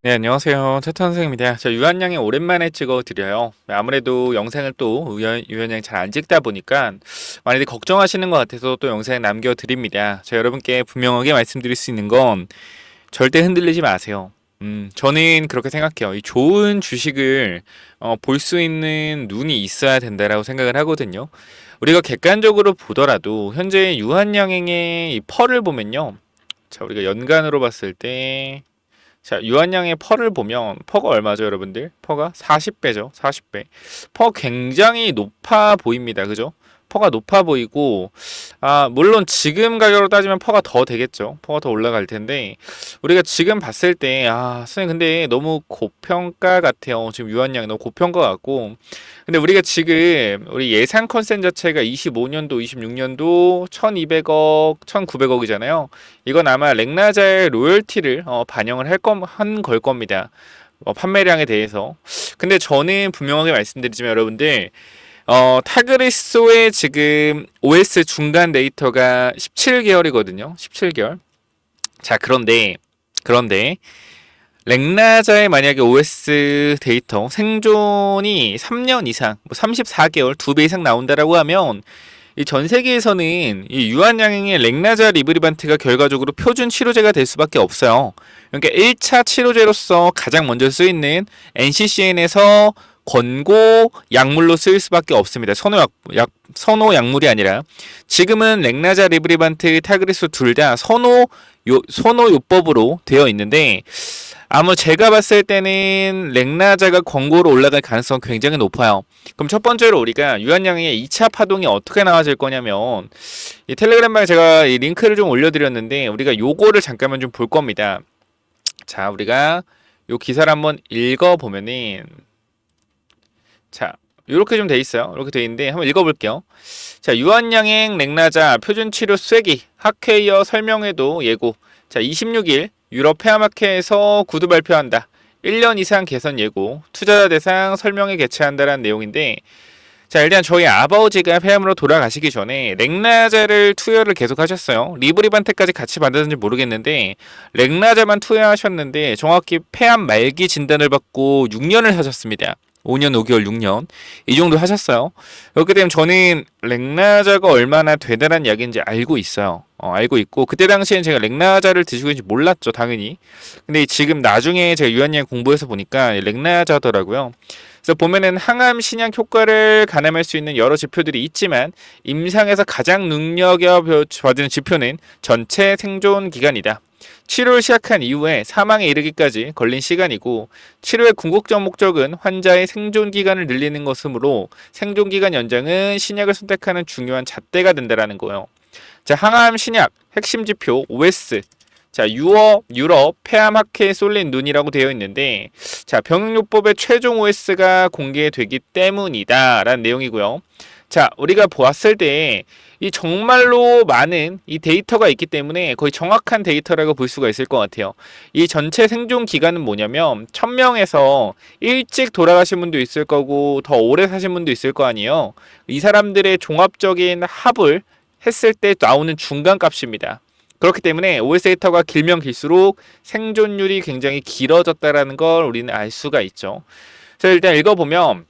네, 안녕하세요. 차탄 선생님입니다. 저 유한양이 오랜만에 찍어드려요. 아무래도 영상을 또 유한양이 잘 안 찍다 보니까 많이들 걱정하시는 것 같아서 또 영상을 남겨드립니다. 저 여러분께 분명하게 말씀드릴 수 있는 건 절대 흔들리지 마세요. 저는 그렇게 생각해요. 이 좋은 주식을 볼 수 있는 눈이 있어야 된다라고 생각을 하거든요. 우리가 객관적으로 보더라도 현재 유한양행의 이 펄을 보면요. 자, 우리가 연간으로 봤을 때 자, 유한양의 펄을 보면 펄가 얼마죠, 여러분들? 펄가 40배죠. 40배. 펄 굉장히 높아 보입니다. 그죠? 펄가 높아 보이고 물론 지금 가격으로 따지면 펄가 더 되겠죠. 펄가 더 올라갈 텐데 우리가 지금 봤을 때 선생님 근데 너무 고평가 같아요. 지금 유한양이 너무 고평가 같고 근데 우리가 지금 우리 예상 컨센 자체가 25년도, 26년도 1200억, 1900억이잖아요. 이건 아마 렉나자의 로열티를 반영을 한 걸 겁니다. 판매량에 대해서. 근데 저는 분명하게 말씀드리지만 여러분들 타그리소의 지금 OS 중간 데이터가 17개월이거든요. 17개월. 자, 그런데 렉나자의 만약에 OS 데이터 생존이 3년 이상, 뭐 34개월, 2배 이상 나온다라고 하면 이 전 세계에서는 이 유한양행의 렉나자 리브리반트가 결과적으로 표준 치료제가 될 수밖에 없어요. 그러니까 1차 치료제로서 가장 먼저 쓰이는 NCCN에서 권고 약물로 쓰일 수밖에 없습니다. 선호 약물이 아니라 지금은 렉나자 리브리반트 타그리소 둘 다 선호 요법으로 되어 있는데 아마 제가 봤을 때는 렉나자가 권고로 올라갈 가능성은 굉장히 높아요. 그럼 첫 번째로 우리가 유한양의 2차 파동이 어떻게 나와질 거냐면 이 텔레그램방에 제가 이 링크를 좀 올려드렸는데 우리가 요거를 잠깐만 좀 볼 겁니다. 자, 우리가 요 기사를 한번 읽어보면은 자, 이렇게 좀 돼 있어요. 이렇게 돼 있는데 한번 읽어볼게요. 자, 유한양행 렉나자 표준 치료 쐐기 학회이어 설명회도 예고. 자, 26일 유럽 폐암학회에서 구두 발표한다. 1년 이상 개선 예고. 투자자 대상 설명회 개최한다라는 내용인데 자, 일단 저희 아버지가 폐암으로 돌아가시기 전에 렉나자를 투여를 계속 하셨어요. 리브리반테까지 같이 받았는지 모르겠는데 렉나자만 투여하셨는데 정확히 폐암 말기 진단을 받고 6년을 하셨습니다. 5년 5개월 6년 이 정도 하셨어요. 그렇기 때문에 저는 렉나자가 얼마나 대단한 약인지 알고 있어요. 알고 있고 그때 당시엔 제가 렉나자를 드시고 있는지 몰랐죠, 당연히. 근데 지금 나중에 제가 유한양 공부해서 보니까 렉나자더라고요. 그래서 보면은 항암 신약 효과를 가늠할 수 있는 여러 지표들이 있지만 임상에서 가장 눈여겨받은 지표는 전체 생존 기간이다. 치료를 시작한 이후에 사망에 이르기까지 걸린 시간이고 치료의 궁극적 목적은 환자의 생존 기간을 늘리는 것이므로 생존 기간 연장은 신약을 선택하는 중요한 잣대가 된다라는 거예요. 자, 항암 신약 핵심 지표 OS. 자, 유럽 폐암학회에 쏠린 눈이라고 되어 있는데 자, 병용요법의 최종 OS가 공개되기 때문이다 라는 내용이고요. 자, 우리가 보았을 때 이 정말로 많은 이 데이터가 있기 때문에 거의 정확한 데이터라고 볼 수가 있을 것 같아요. 이 전체 생존 기간은 뭐냐면 1000명에서 일찍 돌아가신 분도 있을 거고 더 오래 사신 분도 있을 거 아니에요. 이 사람들의 종합적인 합을 했을 때 나오는 중간 값입니다. 그렇기 때문에 OS 데이터가 길면 길수록 생존율이 굉장히 길어졌다는 걸 우리는 알 수가 있죠. 그래서 일단 읽어보면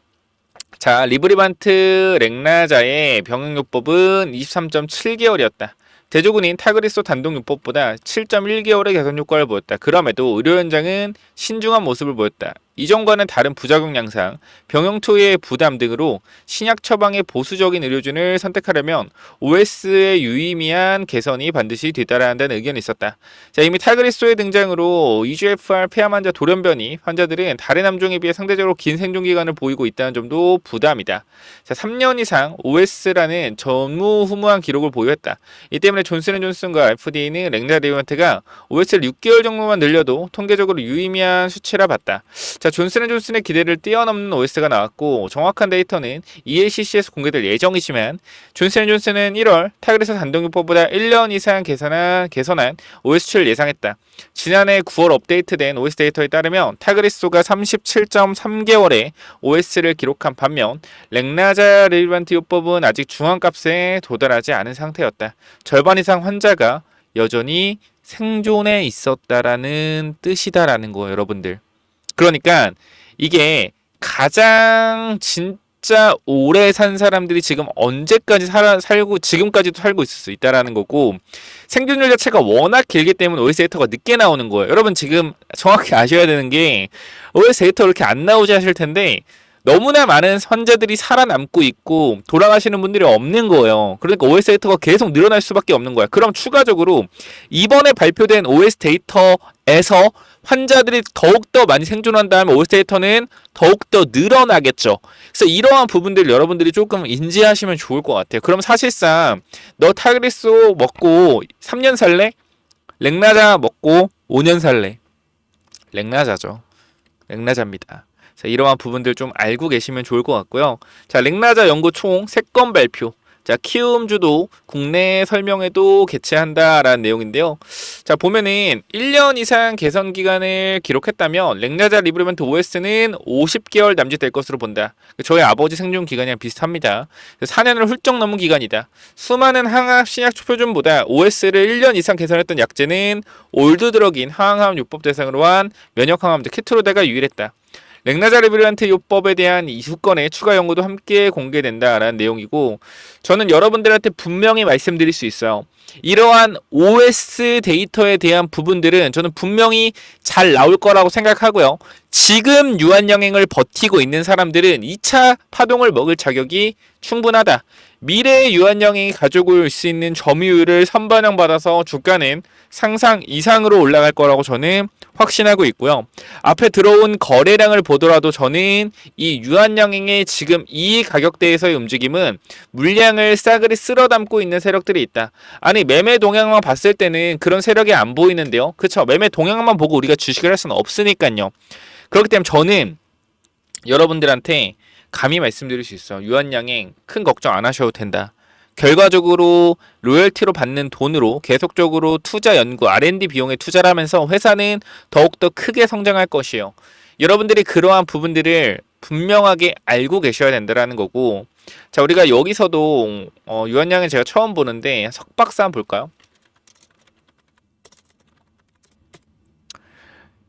자, 리브리반트 렉나자의 병행요법은 23.7개월이었다. 대조군인 타그리소 단독요법보다 7.1개월의 개선 효과를 보였다. 그럼에도 의료 현장은 신중한 모습을 보였다. 이전과는 다른 부작용 양상, 병용 투여의 부담 등으로 신약 처방의 보수적인 의료진을 선택하려면 OS의 유의미한 개선이 반드시 뒤따라야 한다는 의견이 있었다. 자, 이미 타그리소의 등장으로 EGFR 폐암 환자 돌연변이 환자들은 다른 암종에 비해 상대적으로 긴 생존 기간을 보이고 있다는 점도 부담이다. 자, 3년 이상 OS라는 전무후무한 기록을 보유했다. 이 때문에 존슨앤존슨과 FDA는 렉나자리반트가 OS를 6개월 정도만 늘려도 통계적으로 유의미한 수치라 봤다. 자, 존슨앤존슨의 기대를 뛰어넘는 OS가 나왔고 정확한 데이터는 EACC에서 공개될 예정이지만 존슨앤존슨은 1월 타그리소 단독요법보다 1년 이상 개선한 OS7을 예상했다. 지난해 9월 업데이트된 OS 데이터에 따르면 타그리소가 37.3개월의 OS를 기록한 반면 렉나자리반트 요법은 아직 중앙값에 도달하지 않은 상태였다. 절반 이상 환자가 여전히 생존해 있었다라는 뜻이다라는 거예요, 여러분들. 그러니까 이게 가장 진짜 오래 산 사람들이 지금 언제까지 살고 지금까지도 살고 있을 수 있다라는 거고, 생존율 자체가 워낙 길기 때문에 OS 데이터가 늦게 나오는 거예요. 여러분 지금 정확히 아셔야 되는 게 OS 데이터 이렇게 안 나오지 하실 텐데 너무나 많은 환자들이 살아남고 있고 돌아가시는 분들이 없는 거예요. 그러니까 OS 데이터가 계속 늘어날 수밖에 없는 거야. 그럼 추가적으로 이번에 발표된 OS 데이터에서 환자들이 더욱더 많이 생존한 다음에 OS 데이터는 더욱더 늘어나겠죠. 그래서 이러한 부분들 여러분들이 조금 인지하시면 좋을 것 같아요. 그럼 사실상 너 타그리소 먹고 3년 살래? 렉나자 먹고 5년 살래? 렉나자죠. 렉나자입니다. 자, 이러한 부분들 좀 알고 계시면 좋을 것 같고요. 자, 렉나자 연구 총 3건 발표. 자, 키움주도 국내 설명회도 개최한다라는 내용인데요. 자, 보면은 1년 이상 개선 기간을 기록했다면 렉나자 리브리멘트 OS는 50개월 남짓될 것으로 본다. 저희 아버지 생존 기간이랑 비슷합니다. 4년을 훌쩍 넘은 기간이다. 수많은 항암 신약 표준보다 OS를 1년 이상 개선했던 약제는 올드 드럭인 항암 요법 대상으로 한 면역 항암제 키트로데가 유일했다. 렉나자 리브리멘트 요법에 대한 이수건의 추가 연구도 함께 공개된다라는 내용이고, 저는 여러분들한테 분명히 말씀드릴 수 있어요. 이러한 OS 데이터에 대한 부분들은 저는 분명히 잘 나올 거라고 생각하고요. 지금 유한영행을 버티고 있는 사람들은 2차 파동을 먹을 자격이 충분하다. 미래의 유한영행이 가지고 올 수 있는 점유율을 선반영받아서 주가는 상상 이상으로 올라갈 거라고 저는 확신하고 있고요. 앞에 들어온 거래량을 보더라도 저는 이 유한양행의 지금 이 가격대에서의 움직임은 물량을 싸그리 쓸어 담고 있는 세력들이 있다. 아니 매매 동향만 봤을 때는 그런 세력이 안 보이는데요. 그쵸? 매매 동향만 보고 우리가 주식을 할 수는 없으니까요. 그렇기 때문에 저는 여러분들한테 감히 말씀드릴 수 있어요. 유한양행 큰 걱정 안 하셔도 된다. 결과적으로 로열티로 받는 돈으로 계속적으로 투자 연구, R&D 비용에 투자를 하면서 회사는 더욱더 크게 성장할 것이에요. 여러분들이 그러한 부분들을 분명하게 알고 계셔야 된다는 거고, 자, 우리가 여기서도 유한양은 제가 처음 보는데 석박사 한번 볼까요?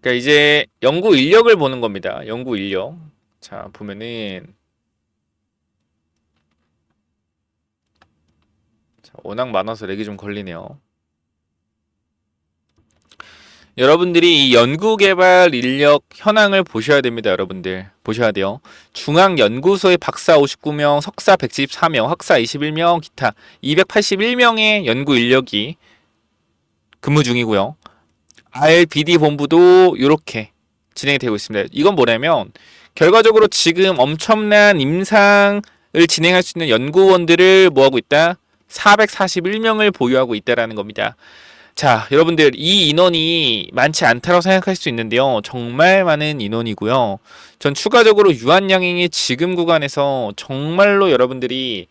그러니까 이제 연구 인력을 보는 겁니다. 연구 인력. 자, 보면은 워낙 많아서 렉이 좀 걸리네요. 여러분들이 이 연구개발 인력 현황을 보셔야 됩니다. 여러분들 보셔야 돼요. 중앙연구소의 박사 59명, 석사 174명, 학사 21명, 기타 281명의 연구 인력이 근무 중이고요. RBD 본부도 이렇게 진행이 되고 있습니다. 이건 뭐냐면 결과적으로 지금 엄청난 임상을 진행할 수 있는 연구원들을 뭐하고 있다? 441명을 보유하고 있다라는 겁니다. 자, 여러분들 이 인원이 많지 않다고 생각할 수 있는데요. 정말 많은 인원이고요. 전 추가적으로 유한양행이 지금 구간에서 정말로 여러분들이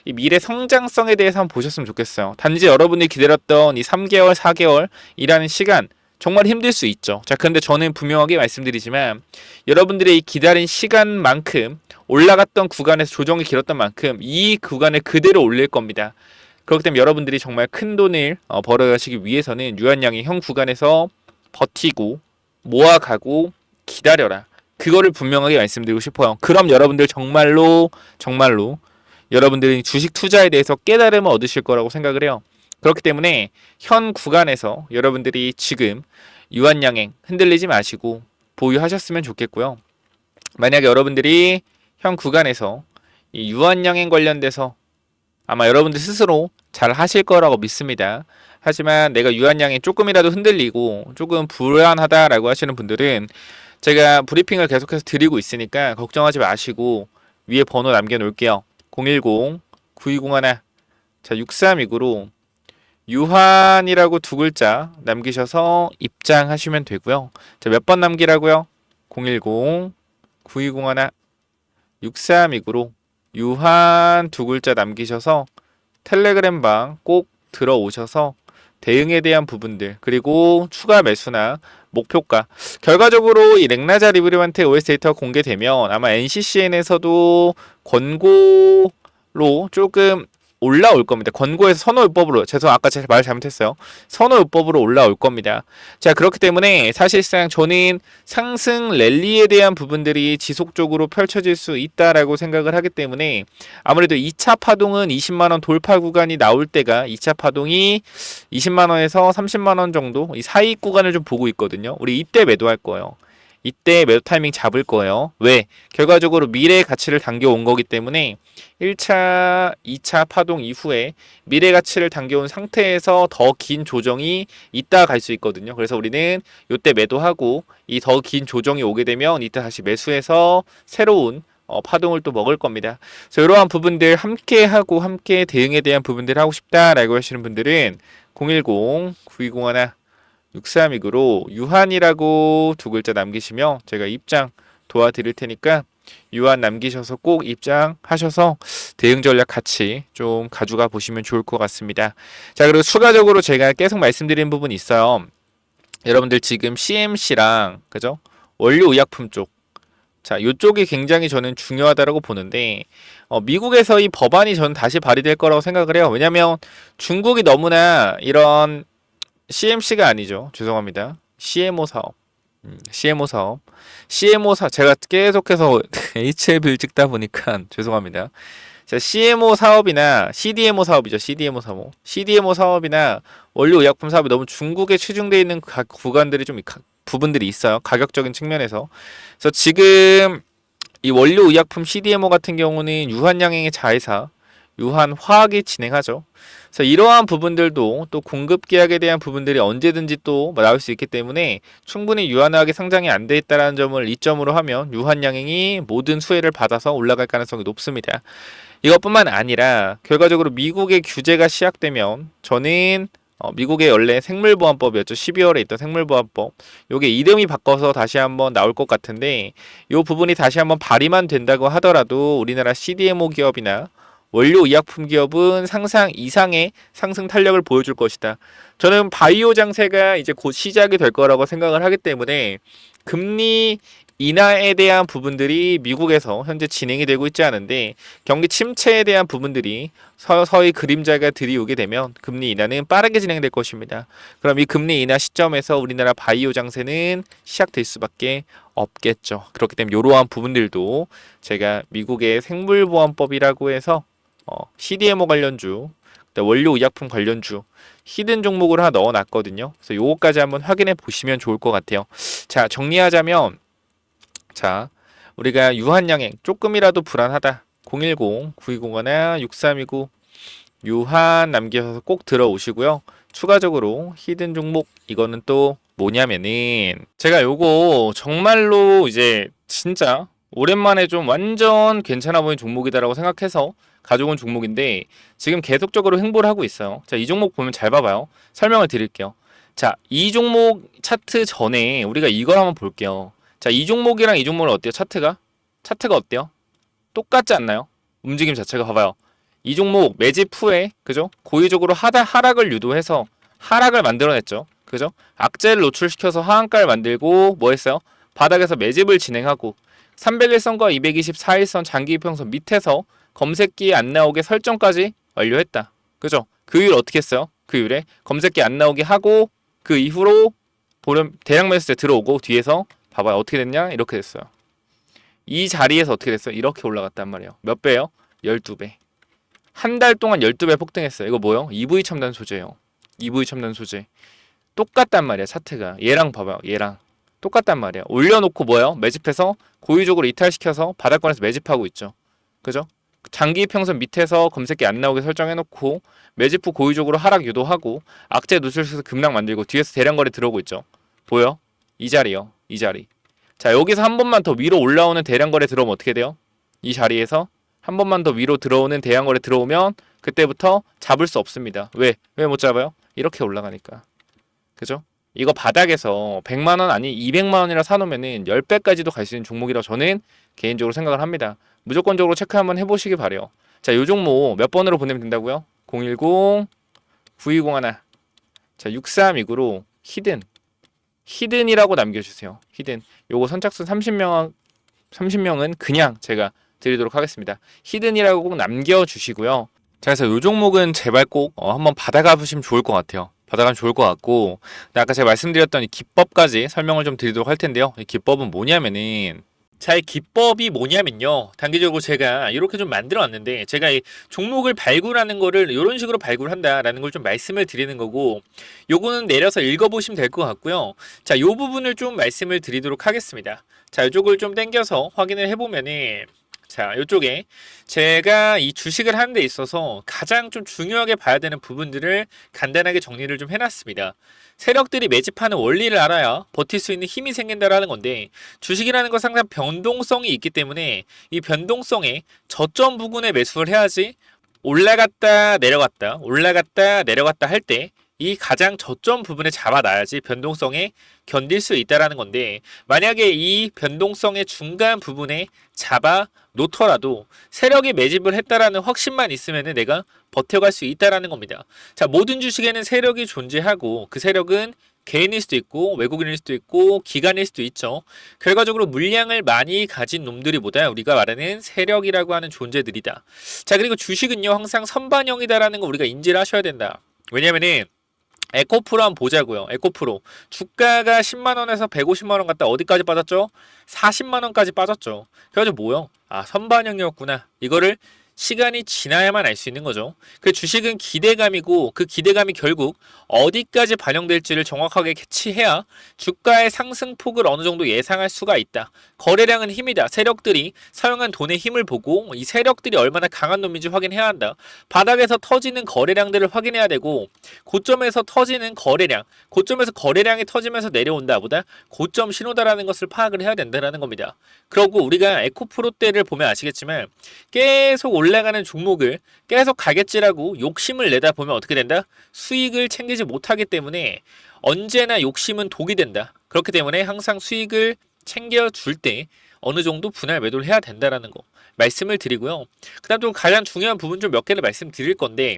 이 미래 성장성에 대해서 한번 보셨으면 좋겠어요. 단지 여러분들이 기다렸던 이 3개월, 4개월이라는 시간 정말 힘들 수 있죠. 자, 근데 저는 분명하게 말씀드리지만 여러분들의 이 기다린 시간만큼 올라갔던 구간에서 조정이 길었던 만큼 이 구간을 그대로 올릴 겁니다. 그렇기 때문에 여러분들이 정말 큰 돈을 벌어가시기 위해서는 유한양의 형 구간에서 버티고 모아가고 기다려라. 그거를 분명하게 말씀드리고 싶어요. 그럼 여러분들 정말로 여러분들이 주식 투자에 대해서 깨달음을 얻으실 거라고 생각을 해요. 그렇기 때문에 현 구간에서 여러분들이 지금 유한양행 흔들리지 마시고 보유하셨으면 좋겠고요. 만약에 여러분들이 현 구간에서 이 유한양행 관련돼서 아마 여러분들 스스로 잘 하실 거라고 믿습니다. 하지만 내가 유한양행 조금이라도 흔들리고 조금 불안하다라고 하시는 분들은 제가 브리핑을 계속해서 드리고 있으니까 걱정하지 마시고 위에 번호 남겨놓을게요. 010-9201 자 6329로 유한이라고 두 글자 남기셔서 입장하시면 되고요. 자, 몇 번 남기라고요? 010-9201 6329로 유한 두 글자 남기셔서 텔레그램 방 꼭 들어오셔서 대응에 대한 부분들 그리고 추가 매수나 목표가 결과적으로 이 렉나자 리브리멘트 OS 데이터가 공개되면 아마 NCCN에서도 권고로 조금 올라올 겁니다. 권고에서 선호요법으로, 아까 제가 말 잘못했어요. 선호요법으로 올라올 겁니다. 자, 그렇기 때문에 사실상 저는 상승 랠리에 대한 부분들이 지속적으로 펼쳐질 수 있다라고 생각을 하기 때문에 아무래도 2차 파동은 20만원 돌파 구간이 나올 때가 2차 파동이 20만원에서 30만원 정도 이 사이 구간을 좀 보고 있거든요. 우리 이때 매도할 거예요. 이때 매도 타이밍 잡을 거예요. 왜? 결과적으로 미래의 가치를 당겨온 거기 때문에 1차, 2차 파동 이후에 미래 가치를 당겨온 상태에서 더 긴 조정이 있다 갈 수 있거든요. 그래서 우리는 이때 매도하고 이 더 긴 조정이 오게 되면 이때 다시 매수해서 새로운 파동을 또 먹을 겁니다. 그래서 이러한 부분들 함께 하고 함께 대응에 대한 부분들 하고 싶다라고 하시는 분들은 010-9201 6329로 유한이라고 두 글자 남기시면 제가 입장 도와드릴 테니까 유한 남기셔서 꼭 입장하셔서 대응 전략 같이 좀 가져가 보시면 좋을 것 같습니다. 자, 그리고 추가적으로 제가 계속 말씀드린 부분이 있어요. 여러분들 지금 CMC랑 그죠? 원료의약품 쪽, 자, 이쪽이 굉장히 저는 중요하다고 보는데 미국에서 이 법안이 저는 다시 발의될 거라고 생각을 해요. 왜냐면 중국이 너무나 이런 CMC가 아니죠. 죄송합니다. CMO 사업. CMO 사업. 제가 계속해서 HL을 찍다 보니까 죄송합니다. 자, CMO 사업이나 CDMO 사업이죠. CDMO 사업이나 원료의약품 사업이 너무 중국에 치중되어 있는 구간들이 좀 부분들이 있어요. 가격적인 측면에서. 그래서 지금 이 원료의약품 CDMO 같은 경우는 유한양행의 자회사, 유한화학이 진행하죠. 그래서 이러한 부분들도 또 공급 계약에 대한 부분들이 언제든지 또 나올 수 있기 때문에 충분히 유한화학이 상장이 안 돼 있다는 점을 이점으로 하면 유한양행이 모든 수혜를 받아서 올라갈 가능성이 높습니다. 이것뿐만 아니라 결과적으로 미국의 규제가 시작되면 저는 미국의 원래 생물보안법이었죠. 12월에 있던 생물보안법. 요게 이름이 바꿔서 다시 한번 나올 것 같은데 요 부분이 다시 한번 발의만 된다고 하더라도 우리나라 CDMO 기업이나 원료의약품 기업은 상상 이상의 상승 탄력을 보여줄 것이다. 저는 바이오 장세가 이제 곧 시작이 될 거라고 생각을 하기 때문에 금리 인하에 대한 부분들이 미국에서 현재 진행이 되고 있지 않은데 경기 침체에 대한 부분들이 서서히 그림자가 들이오게 되면 금리 인하는 빠르게 진행될 것입니다. 그럼 이 금리 인하 시점에서 우리나라 바이오 장세는 시작될 수밖에 없겠죠. 그렇기 때문에 이러한 부분들도 제가 미국의 생물보안법이라고 해서 CDMO 관련주, 원료의약품 관련주 히든 종목을 하나 넣어놨거든요. 그래서 요거까지 한번 확인해 보시면 좋을 것 같아요. 자, 정리하자면 자, 우리가 유한양행 조금이라도 불안하다. 010-9201-6329 유한 남겨서 꼭 들어오시고요. 추가적으로 히든 종목 이거는 또 뭐냐면은 제가 요거 정말로 이제 진짜 오랜만에 좀 완전 괜찮아 보이는 종목이다라고 생각해서 가져온 종목인데 지금 계속적으로 횡보를 하고 있어요. 자, 이 종목 보면 잘 봐봐요. 설명을 드릴게요. 자, 이 종목 차트 전에 우리가 이걸 한번 볼게요. 자, 이 종목이랑 이 종목은 어때요? 차트가 어때요? 똑같지 않나요? 움직임 자체가 봐봐요. 이 종목 매집 후에 그죠? 고의적으로 하락을 유도해서 하락을 만들어냈죠. 그죠? 악재를 노출시켜서 하한가를 만들고 뭐 했어요? 바닥에서 매집을 진행하고 301선과 224일선 장기이평선 밑에서 검색기에 안 나오게 설정까지 완료했다. 그죠? 그 이후에 어떻게 했어요? 그 이후에 검색기 안 나오게 하고 그 이후로 보름 대량 매수세 들어오고 뒤에서 봐봐요. 어떻게 됐냐? 이렇게 됐어요. 이 자리에서 어떻게 됐어요? 이렇게 올라갔단 말이에요. 몇 배요? 12배. 한 달 동안 12배 폭등했어요. 이거 뭐요? EV 첨단 소재예요. EV 첨단 소재. 똑같단 말이야. 차트가. 얘랑 봐봐요. 얘랑. 똑같단 말이야. 올려놓고 뭐예요? 매집해서 고의적으로 이탈시켜서 바닥권에서 매집하고 있죠. 그죠? 장기 평선 밑에서 검색기 안 나오게 설정해놓고 매집 후 고의적으로 하락 유도하고 악재 노출시켜서 급락 만들고 뒤에서 대량거래 들어오고 있죠. 보여? 이 자리요. 이 자리. 자, 여기서 한 번만 더 위로 올라오는 대량거래 들어오면 어떻게 돼요? 이 자리에서 한 번만 더 위로 들어오는 대량거래 들어오면 그때부터 잡을 수 없습니다. 왜? 왜 못 잡아요? 이렇게 올라가니까. 그죠? 이거 바닥에서 100만원 아니 200만원이라 사놓으면은 10배까지도 갈 수 있는 종목이라고 저는 개인적으로 생각을 합니다. 무조건적으로 체크 한번 해보시기 바래요. 자, 요 종목 몇 번으로 보내면 된다고요? 010-9201 자, 6329로 히든이라고 남겨주세요. 히든. 요거 선착순 30명은 그냥 제가 드리도록 하겠습니다. 히든이라고 꼭 남겨주시고요. 자, 그래서 요 종목은 제발 꼭 한번 받아가 보시면 좋을 것 같아요. 받아가면 좋을 것 같고, 근데 아까 제가 말씀드렸던 이 기법까지 설명을 좀 드리도록 할 텐데요. 이 기법은 뭐냐면은, 자, 이 기법이 뭐냐면요. 단기적으로 제가 이렇게 좀 만들어 왔는데, 제가 이 종목을 발굴하는 거를 이런 식으로 발굴한다라는 걸 좀 말씀을 드리는 거고, 요거는 내려서 읽어보시면 될 것 같고요. 자, 요 부분을 좀 말씀을 드리도록 하겠습니다. 자, 이쪽을 좀 당겨서 확인을 해보면은, 자, 이쪽에 제가 이 주식을 하는 데 있어서 가장 좀 중요하게 봐야 되는 부분들을 간단하게 정리를 좀 해놨습니다. 세력들이 매집하는 원리를 알아야 버틸 수 있는 힘이 생긴다라는 건데, 주식이라는 건 항상 변동성이 있기 때문에 이 변동성에 저점 부근에 매수를 해야지 올라갔다 내려갔다 올라갔다 내려갔다 할 때 이 가장 저점 부분에 잡아놔야지 변동성에 견딜 수 있다라는 건데, 만약에 이 변동성의 중간 부분에 잡아 놓더라도 세력이 매집을 했다라는 확신만 있으면 내가 버텨갈 수 있다라는 겁니다. 자, 모든 주식에는 세력이 존재하고 그 세력은 개인일 수도 있고 외국인일 수도 있고 기관일 수도 있죠. 결과적으로 물량을 많이 가진 놈들이보다 우리가 말하는 세력이라고 하는 존재들이다. 자, 그리고 주식은요 항상 선반영이다라는 거 우리가 인지를 하셔야 된다. 왜냐면은 에코프로 한번 보자고요. 에코프로 주가가 10만원에서 150만원 갔다 어디까지 빠졌죠? 40만원까지 빠졌죠. 그래가지고 뭐요? 아, 선반영이었구나. 이거를 시간이 지나야만 알 수 있는 거죠. 그 주식은 기대감이고 그 기대감이 결국 어디까지 반영될지를 정확하게 캐치해야 주가의 상승폭을 어느 정도 예상할 수가 있다. 거래량은 힘이다. 세력들이 사용한 돈의 힘을 보고 이 세력들이 얼마나 강한 놈인지 확인해야 한다. 바닥에서 터지는 거래량들을 확인해야 되고, 고점에서 터지는 거래량, 고점에서 거래량이 터지면서 내려온다 보다 고점 신호다라는 것을 파악을 해야 된다는 겁니다. 그리고 우리가 에코프로 때를 보면 아시겠지만 계속 올라가는 종목을 계속 가겠지라고 욕심을 내다 보면 어떻게 된다? 수익을 챙기지 못하기 때문에 언제나 욕심은 독이 된다. 그렇기 때문에 항상 수익을 챙겨줄 때 어느 정도 분할 매도를 해야 된다라는 거 말씀을 드리고요. 그 다음 또 가장 중요한 부분 좀 몇 개를 말씀드릴 건데,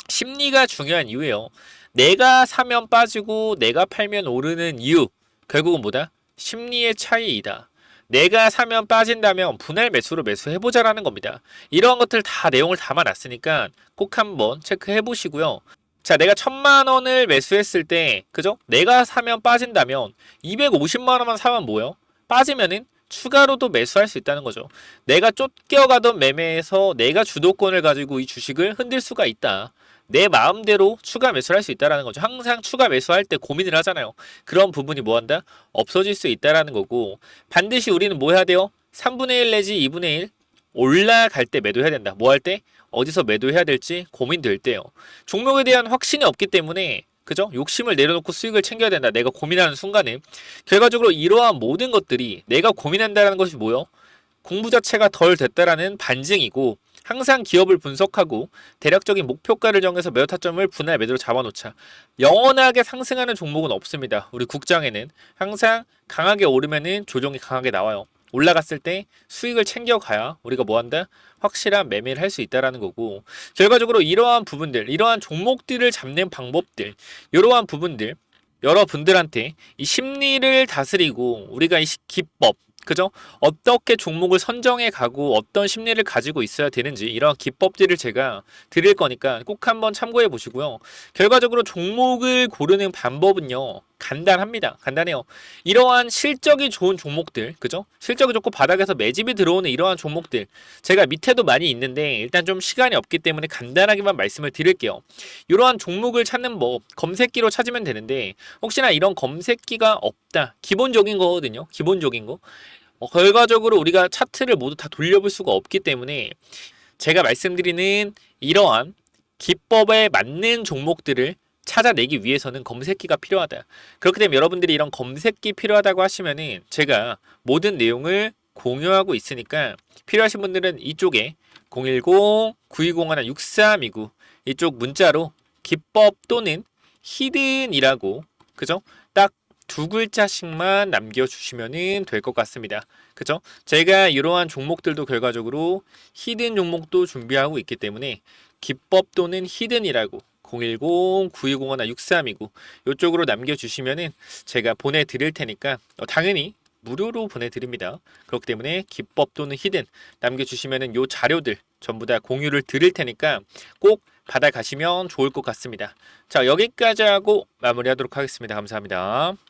심리가 중요한 이유예요. 내가 사면 빠지고 내가 팔면 오르는 이유, 결국은 뭐다? 심리의 차이이다. 내가 사면 빠진다면 분할 매수로 매수해보자라는 겁니다. 이러한 것들 다 내용을 담아놨으니까 꼭 한번 체크해 보시고요. 자, 내가 1000만원을 매수했을 때, 그죠? 내가 사면 빠진다면 250만원만 사면 뭐예요? 빠지면은 추가로도 매수할 수 있다는 거죠. 내가 쫓겨가던 매매에서 내가 주도권을 가지고 이 주식을 흔들 수가 있다. 내 마음대로 추가 매수를 할 수 있다는 거죠. 항상 추가 매수할 때 고민을 하잖아요. 그런 부분이 뭐 한다? 없어질 수 있다는 거고, 반드시 우리는 뭐 해야 돼요? 3분의 1 내지 2분의 1 올라갈 때 매도해야 된다. 뭐 할 때? 어디서 매도해야 될지 고민될 때요. 종목에 대한 확신이 없기 때문에, 그죠? 욕심을 내려놓고 수익을 챙겨야 된다. 내가 고민하는 순간에 결과적으로 이러한 모든 것들이 내가 고민한다는 것이 뭐요? 공부 자체가 덜 됐다라는 반증이고, 항상 기업을 분석하고 대략적인 목표가를 정해서 매도 타점을 분할 매도로 잡아놓자. 영원하게 상승하는 종목은 없습니다. 우리 국장에는 항상 강하게 오르면은 조정이 강하게 나와요. 올라갔을 때 수익을 챙겨가야 우리가 뭐한다? 확실한 매매를 할 수 있다라는 거고, 결과적으로 이러한 부분들, 이러한 종목들을 잡는 방법들, 이러한 부분들 여러분들한테 이 심리를 다스리고 우리가 이 기법, 그죠? 어떻게 종목을 선정해 가고 어떤 심리를 가지고 있어야 되는지 이런 기법들을 제가 드릴 거니까 꼭 한번 참고해 보시고요. 결과적으로 종목을 고르는 방법은요, 간단합니다. 간단해요. 이러한 실적이 좋은 종목들, 그죠? 실적이 좋고 바닥에서 매집이 들어오는 이러한 종목들, 제가 밑에도 많이 있는데 일단 좀 시간이 없기 때문에 간단하게만 말씀을 드릴게요. 이러한 종목을 찾는 법, 검색기로 찾으면 되는데, 혹시나 이런 검색기가 없다, 기본적인 거거든요. 기본적인 거. 결과적으로 우리가 차트를 모두 다 돌려볼 수가 없기 때문에 제가 말씀드리는 이러한 기법에 맞는 종목들을 찾아내기 위해서는 검색기가 필요하다. 그렇기 때문에 여러분들이 이런 검색기 필요하다고 하시면은 제가 모든 내용을 공유하고 있으니까 필요하신 분들은 이쪽에 010-9201-6329 이쪽 문자로 기법 또는 히든이라고, 그죠? 딱 두 글자씩만 남겨주시면 될 것 같습니다. 그죠? 제가 이러한 종목들도 결과적으로 히든 종목도 준비하고 있기 때문에 기법 또는 히든이라고 010-9201-6329 이쪽으로 남겨주시면은 제가 보내드릴 테니까 당연히 무료로 보내드립니다. 그렇기 때문에 기법 또는 히든 남겨주시면은 요 자료들 전부 다 공유를 드릴 테니까 꼭 받아가시면 좋을 것 같습니다. 자, 여기까지 하고 마무리하도록 하겠습니다. 감사합니다.